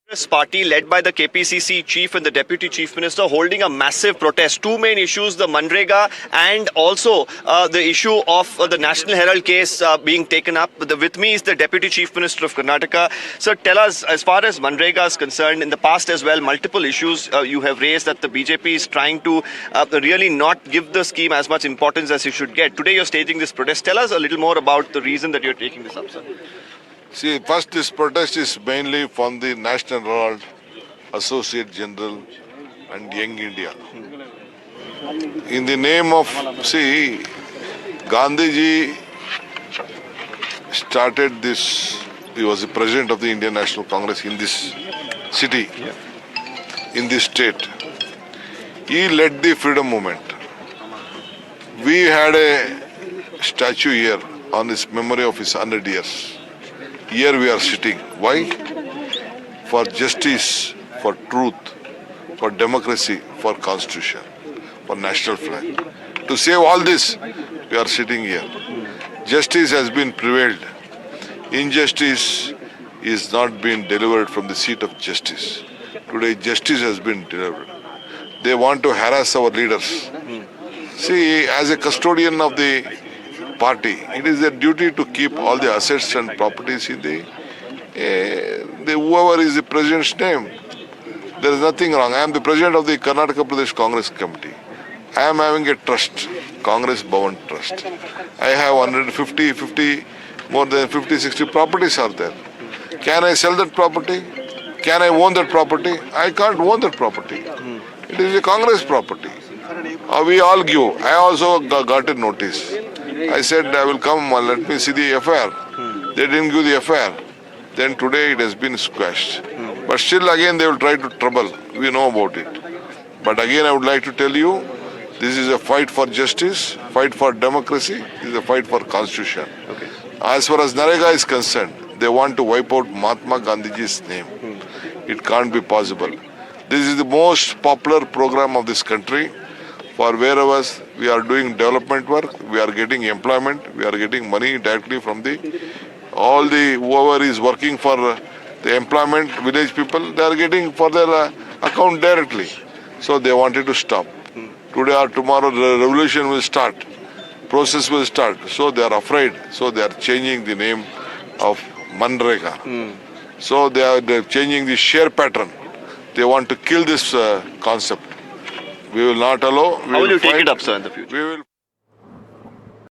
Party led by the KPCC chief and the deputy chief minister holding a massive protest. Two main issues, the Manrega and also the issue of the National Herald case being taken up. With me is the deputy chief minister of Karnataka. Sir, tell us, as far as Manrega is concerned, in the past as well, multiple issues you have raised that the BJP is trying to really not give the scheme as much importance as it should get. Today you're staging this protest. Tell us a little more about the reason that you're taking this up, sir. See, first this protest is mainly from the National Herald, Associate General and Young India. In the name of, see, Gandhiji started this, he was the president of the Indian National Congress in this city, in this state. He led the freedom movement. We had a statue here on his memory of his 100 years. Here we are sitting. Why? For justice, for truth, for democracy, for constitution, for national flag. To save all this, we are sitting here. Justice has been prevailed. Injustice is not being delivered from the seat of justice. Today, justice has been delivered. They want to harass our leaders. See, as a custodian of the party, it is their duty to keep all the assets and properties in the whoever is the president's name. There is nothing wrong. I am the president of the Karnataka Pradesh Congress Committee. I am having a trust, Congress Bhavan Trust. I have 150, more than 50, 60 properties are there. Can I sell that property? Can I own that property? I can't own that property. It is a Congress property. We all give. I also got a notice. I said, I will come, let me see the FIR. They didn't give the FIR. Then today it has been squashed. But still again they will try to trouble. We know about it. But again I would like to tell you, this is a fight for justice, fight for democracy, this is a fight for constitution. Okay. As far as Narega is concerned, they want to wipe out Mahatma Gandhiji's name. It can't be possible. This is the most popular program of this country. For wherever we are doing development work, we are getting employment, we are getting money directly from all the whoever is working for the employment, village people, they are getting for their account directly. So they wanted to stop. Today or tomorrow the revolution will start, process will start. So they are afraid. So they are changing the name of Manrega. So they are changing the share pattern. They want to kill this concept. We will not allow. How will you take it up, sir, in the future? We will